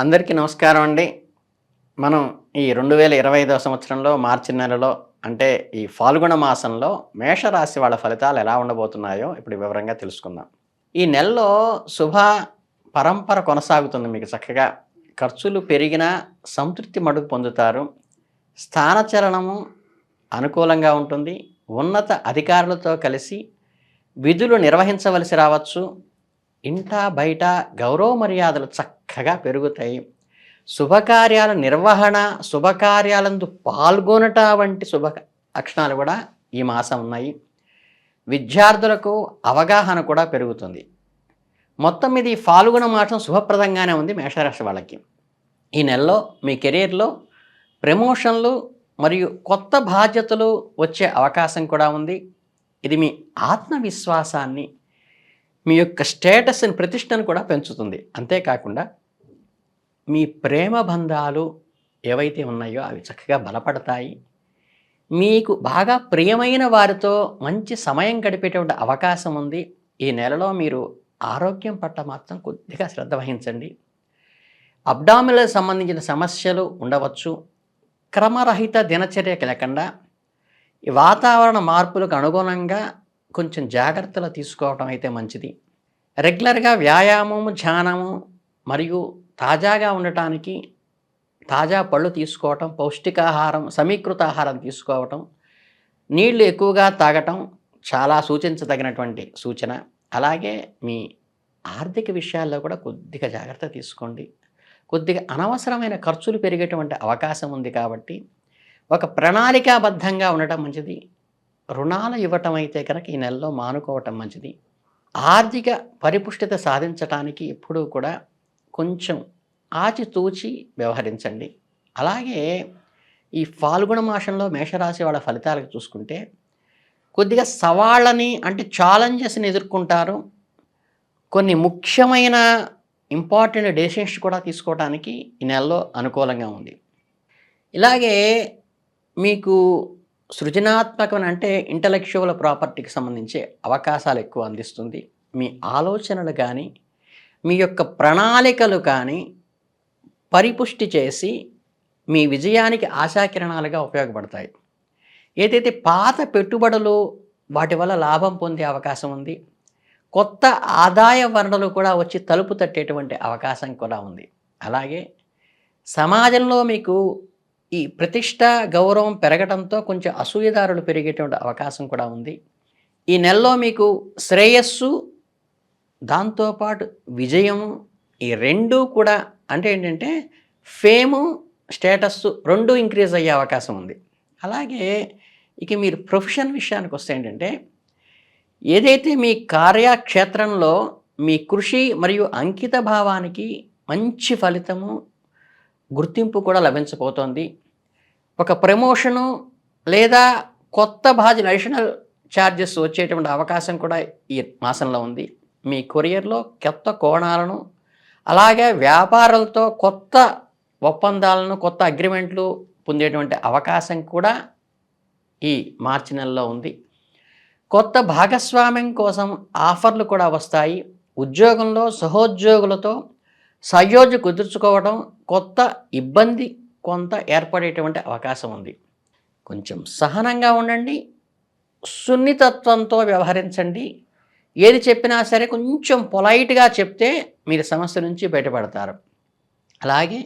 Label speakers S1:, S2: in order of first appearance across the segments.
S1: అందరికీ నమస్కారం అండి. మనం ఈ 2025వ సంవత్సరంలో మార్చి నెలలో అంటే ఈ ఫాల్గుణ మాసంలో మేషరాశి వాళ్ళ ఫలితాలు ఎలా ఉండబోతున్నాయో ఇప్పుడు వివరంగా తెలుసుకుందాం. ఈ నెలలో శుభ పరంపర కొనసాగుతుంది మీకు చక్కగా. ఖర్చులు పెరిగినా సంతృప్తి మడుగు పొందుతారు. స్థానచలనము అనుకూలంగా ఉంటుంది. ఉన్నత అధికారులతో కలిసి విధులు నిర్వహించవలసి రావచ్చు. ఇంటా బయట గౌరవ మర్యాదలు చక్కగా పెరుగుతాయి. శుభకార్యాల నిర్వహణ, శుభకార్యాలందు పాల్గొనట వంటి శుభ లక్షణాలు కూడా ఈ మాసం ఉన్నాయి. విద్యార్థులకు అవగాహన కూడా పెరుగుతుంది. మొత్తం మీద ఈ ఫాల్గుణ మాసం శుభప్రదంగానే ఉంది మేషరాశి వాళ్ళకి. ఈ నెలలో మీ కెరీర్లో ప్రమోషన్లు మరియు కొత్త బాధ్యతలు వచ్చే అవకాశం కూడా ఉంది. ఇది మీ ఆత్మవిశ్వాసాన్ని, మీ యొక్క స్టేటస్ని, ప్రతిష్టను కూడా పెంచుతుంది. అంతేకాకుండా మీ ప్రేమ బంధాలు ఏవైతే ఉన్నాయో అవి చక్కగా బలపడతాయి. మీకు బాగా ప్రియమైన వారితో మంచి సమయం గడిపేటువంటి అవకాశం ఉంది. ఈ నెలలో మీరు ఆరోగ్యం పట్ల మాత్రం కొద్దిగా శ్రద్ధ వహించండి. అబ్డామినల్ సంబంధించిన సమస్యలు ఉండవచ్చు. క్రమరహిత దినచర్యకి లేకుండా ఈ వాతావరణ మార్పులకు అనుగుణంగా కొంచెం జాగ్రత్తలు తీసుకోవడం అయితే మంచిది. రెగ్యులర్గా వ్యాయామము, ధ్యానము మరియు తాజాగా ఉండటానికి తాజా పళ్ళు తీసుకోవటం, పౌష్టికాహారం, సమీకృత ఆహారం తీసుకోవటం, నీళ్లు ఎక్కువగా తాగటం చాలా సూచించదగినటువంటి సూచన. అలాగే మీ ఆర్థిక విషయాల్లో కూడా కొద్దిగా జాగ్రత్త తీసుకోండి. కొద్దిగా అనవసరమైన ఖర్చులు పెరిగేటువంటి అవకాశం ఉంది కాబట్టి ఒక ప్రణాళికాబద్ధంగా ఉండటం మంచిది. రుణాలు ఇవ్వటం అయితే కనుక ఈ నెలలో మానుకోవటం మంచిది. ఆర్థిక పరిపుష్టిత సాధించటానికి ఎప్పుడూ కూడా కొంచెం ఆచితూచి వ్యవహరించండి. అలాగే ఈ ఫాల్గుణ మాసంలో మేషరాశి వాళ్ళ ఫలితాలకు చూసుకుంటే కొద్దిగా సవాళ్ళని అంటే ఛాలెంజెస్ని ఎదుర్కొంటారు. కొన్ని ముఖ్యమైన ఇంపార్టెంట్ డెసిషన్స్ కూడా తీసుకోవడానికి ఈ నెలలో అనుకూలంగా ఉంది. ఇలాగే మీకు సృజనాత్మకమైన అంటే ఇంటలెక్చువల్ ప్రాపర్టీకి సంబంధించే అవకాశాలు ఎక్కువ అందిస్తుంది. మీ ఆలోచనలు కానీ, మీ యొక్క ప్రణాళికలు కానీ పరిపుష్టి చేసి మీ విజయానికి ఆశాకిరణాలుగా ఉపయోగపడతాయి. ఏదైతే పాత పెట్టుబడులు వాటి వల్ల లాభం పొందే అవకాశం ఉంది. కొత్త ఆదాయ వనరులు కూడా వచ్చి తలుపు తట్టేటువంటి అవకాశం కూడా ఉంది. అలాగే సమాజంలో మీకు ఈ ప్రతిష్ట, గౌరవం పెరగడంతో కొంచెం అసూయదారులు పెరిగేటువంటి అవకాశం కూడా ఉంది. ఈ నెలలో మీకు శ్రేయస్సు, దాంతోపాటు విజయము, ఈ రెండూ కూడా అంటే ఏంటంటే ఫేము, స్టేటస్సు రెండూ ఇంక్రీజ్ అయ్యే అవకాశం ఉంది. అలాగే ఇక మీరు ప్రొఫెషన్ విషయానికి వస్తే ఏంటంటే ఏదైతే మీ కార్యక్షేత్రంలో మీ కృషి మరియు అంకిత భావానికి మంచి ఫలితము, గుర్తింపు కూడా లభించబోతోంది. ఒక ప్రమోషను లేదా కొత్త బాధ్యతలు, అడిషనల్ ఛార్జెస్ వచ్చేటువంటి అవకాశం కూడా ఈ మాసంలో ఉంది. మీ కెరియర్లో కొత్త కోణాలను, అలాగే వ్యాపారాలతో కొత్త ఒప్పందాలను, కొత్త అగ్రిమెంట్లు పొందేటువంటి అవకాశం కూడా ఈ మార్చి నెలలో ఉంది. కొత్త భాగస్వామ్యం కోసం ఆఫర్లు కూడా వస్తాయి. ఉద్యోగంలో సహోద్యోగులతో సయోధ్య కుదుర్చుకోవడం, కొత్త ఇబ్బంది కొంత ఏర్పడేటువంటి అవకాశం ఉంది. కొంచెం సహనంగా ఉండండి, సున్నితత్వంతో వ్యవహరించండి. ఏది చెప్పినా సరే కొంచెం పొలైట్గా చెప్తే మీరు సమస్య నుంచి బయటపడతారు. అలాగే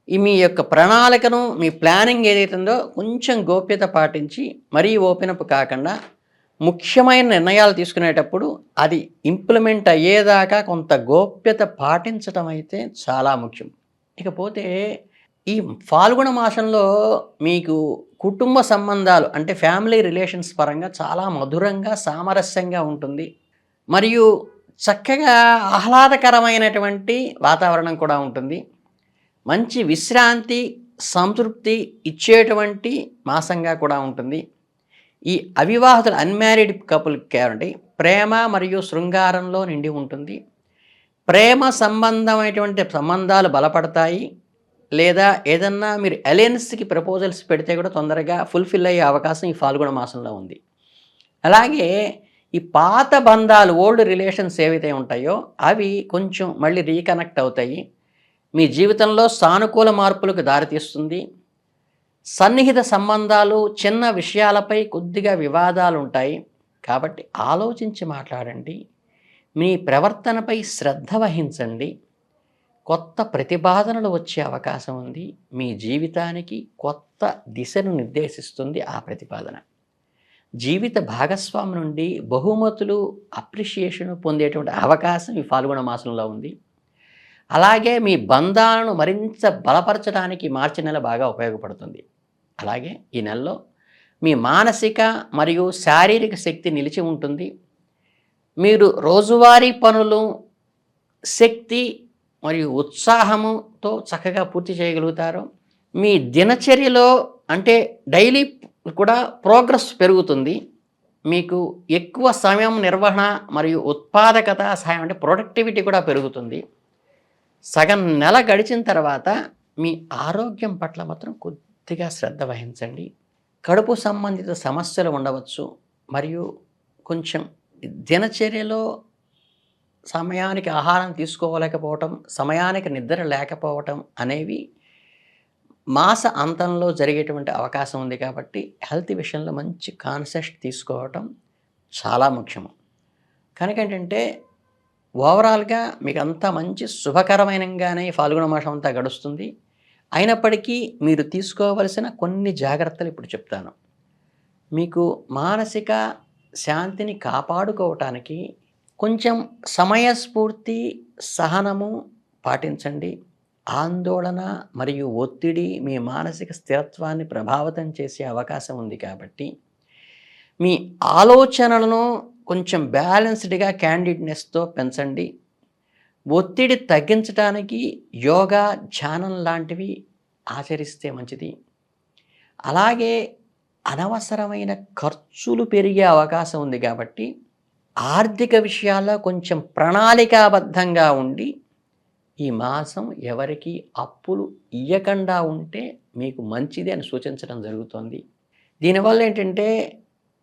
S1: మీ యొక్క ప్రణాళికను, మీ ప్లానింగ్ ఏదైతే ఉందో కొంచెం గోప్యత పాటించి మరీ ఓపెన్ అప్ కాకుండా ముఖ్యమైన నిర్ణయాలు తీసుకునేటప్పుడు అది ఇంప్లిమెంట్ అయ్యేదాకా కొంత గోప్యత పాటించడం అయితే చాలా ముఖ్యం. ఇకపోతే ఈ ఫాల్గుణ మాసంలో మీకు కుటుంబ సంబంధాలు అంటే ఫ్యామిలీ రిలేషన్స్ పరంగా చాలా మధురంగా, సామరస్యంగా ఉంటుంది. మరియు చక్కగా ఆహ్లాదకరమైనటువంటి వాతావరణం కూడా ఉంటుంది. మంచి విశ్రాంతి, సంతృప్తి ఇచ్చేటువంటి మాసంగా కూడా ఉంటుంది. ఈ అవివాహితులు అన్మ్యారీడ్ కపుల్కి ఏమంటే ప్రేమ మరియు శృంగారంలో నిండి ఉంటుంది. ప్రేమ సంబంధమైనటువంటి సంబంధాలు బలపడతాయి. లేదా ఏదన్నా మీరు అలయన్స్కి ప్రపోజల్స్ పెడితే కూడా తొందరగా ఫుల్ఫిల్ అయ్యే అవకాశం ఈ ఫాల్గుణ మాసంలో ఉంది. అలాగే ఈ పాత బంధాలు, ఓల్డ్ రిలేషన్స్ ఏవైతే ఉంటాయో అవి కొంచెం మళ్ళీ రీకనెక్ట్ అవుతాయి. మీ జీవితంలో సానుకూల మార్పులకు దారితీస్తుంది. సన్నిహిత సంబంధాలు, చిన్న విషయాలపై కొద్దిగా వివాదాలు ఉంటాయి. కాబట్టి ఆలోచించి మాట్లాడండి. మీ ప్రవర్తనపై శ్రద్ధ వహించండి. కొత్త ప్రతిపాదనలు వచ్చే అవకాశం ఉంది. మీ జీవితానికి కొత్త దిశను నిర్దేశిస్తుంది ఆ ప్రతిపాదన. జీవిత భాగస్వామి నుండి బహుమతులు, అప్రిషియేషన్ పొందేటువంటి అవకాశం ఈ ఫాల్గుణ మాసంలో ఉంది. అలాగే మీ బంధాలను మరింత బలపరచడానికి మార్చి నెల బాగా ఉపయోగపడుతుంది. అలాగే ఈ నెలలో మీ మానసిక మరియు శారీరక శక్తి నిలిచి ఉంటుంది. మీరు రోజువారీ పనులు శక్తి మరియు ఉత్సాహముతో చక్కగా పూర్తి చేయగలుగుతారు. మీ దినచర్యలో అంటే డైలీ కూడా ప్రోగ్రెస్ పెరుగుతుంది. మీకు ఎక్కువ సమయం నిర్వహణ మరియు ఉత్పాదకత సహాయం అంటే ప్రొడక్టివిటీ కూడా పెరుగుతుంది. సగం నెల గడిచిన తర్వాత మీ ఆరోగ్యం పట్ల మాత్రం కొద్దిగా శ్రద్ధ వహించండి. కడుపు సంబంధిత సమస్యలు ఉండవచ్చు. మరియు కొంచెం దినచర్యలో సమయానికి ఆహారం తీసుకోలేకపోవటం, సమయానికి నిద్ర లేకపోవటం అనేవి మాస అంతంలో జరిగేటువంటి అవకాశం ఉంది. కాబట్టి హెల్త్ విషయంలో మంచి కాన్షియస్ తీసుకోవటం చాలా ముఖ్యము. కనుక ఏంటంటే ఓవరాల్గా మీకు అంతా మంచి శుభకరమైనగానే ఫాల్గుణ మాసం అంతా గడుస్తుంది. అయినప్పటికీ మీరు తీసుకోవలసిన కొన్ని జాగ్రత్తలు ఇప్పుడు చెప్తాను. మీకు మానసిక శాంతిని కాపాడుకోవటానికి కొంచెం సమయస్ఫూర్తి, సహనము పాటించండి. ఆందోళన మరియు ఒత్తిడి మీ మానసిక స్థిరత్వాన్ని ప్రభావితం చేసే అవకాశం ఉంది. కాబట్టి మీ ఆలోచనలను కొంచెం బ్యాలెన్స్డ్గా క్యాండిడ్నెస్తో పెంచండి. ఒత్తిడి తగ్గించడానికి యోగా, ధ్యానం లాంటివి ఆచరిస్తే మంచిది. అలాగే అనవసరమైన ఖర్చులు పెరిగే అవకాశం ఉంది. కాబట్టి ఆర్థిక విషయాల్లో కొంచెం ప్రణాళికాబద్ధంగా ఉండి ఈ మాసం ఎవరికి అప్పులు ఇయ్యకుండా ఉంటే మీకు మంచిది అని సూచించడం జరుగుతుంది. దీనివల్ల ఏంటంటే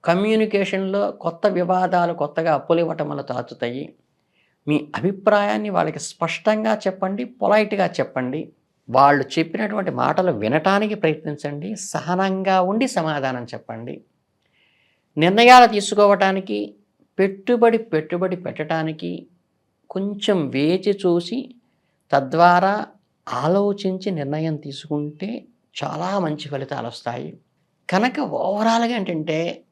S1: కమ్యూనికేషన్లో కొత్త వివాదాలు, కొత్తగా అప్పులు ఇవ్వటం వల్ల తాచుతాయి. మీ అభిప్రాయాన్ని వాళ్ళకి స్పష్టంగా చెప్పండి, పొలైట్గా చెప్పండి. వాళ్ళు చెప్పినటువంటి మాటలు వినటానికి ప్రయత్నించండి. సహనంగా ఉండి సమాధానం చెప్పండి. నిర్ణయాలు తీసుకోవటానికి, పెట్టుబడి పెట్టడానికి కొంచెం వేచి చూసి తద్వారా ఆలోచించి నిర్ణయం తీసుకుంటే చాలా మంచి ఫలితాలు వస్తాయి. కనుక ఓవరాల్గా ఏంటంటే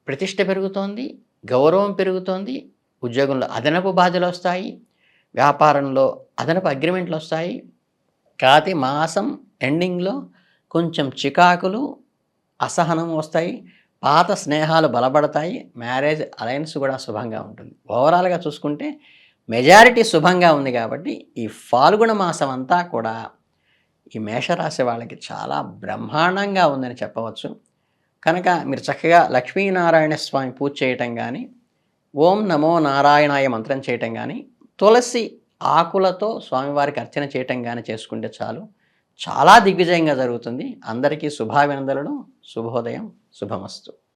S1: ప్రతిష్ట పెరుగుతోంది, గౌరవం పెరుగుతోంది, ఉద్యోగంలో అదనపు బాధ్యతలు వస్తాయి, వ్యాపారంలో అదనపు అగ్రిమెంట్లు వస్తాయి. కాకపోతే మాసం ఎండింగ్లో కొంచెం చికాకులు, అసహనం వస్తాయి. పాత స్నేహాలు బలపడతాయి. మ్యారేజ్ అలయన్స్ కూడా శుభంగా ఉంటుంది. ఓవరాల్గా చూసుకుంటే మెజారిటీ శుభంగా ఉంది. కాబట్టి ఈ ఫాల్గుణ మాసం అంతా కూడా ఈ మేషరాశి వాళ్ళకి చాలా బ్రహ్మాండంగా ఉందని చెప్పవచ్చు. కనుక మీరు చక్కగా లక్ష్మీనారాయణ స్వామి పూజ చేయటం కానీ, ఓం నమో నారాయణాయ మంత్రం చేయటం కానీ, తులసి ఆకులతో స్వామివారికి అర్చన చేయటం కానీ చేసుకుంటే చాలు, చాలా దిగ్విజయంగా జరుగుతుంది. అందరికీ శుభాభినందనలు. శుభోదయం. శుభమస్తు.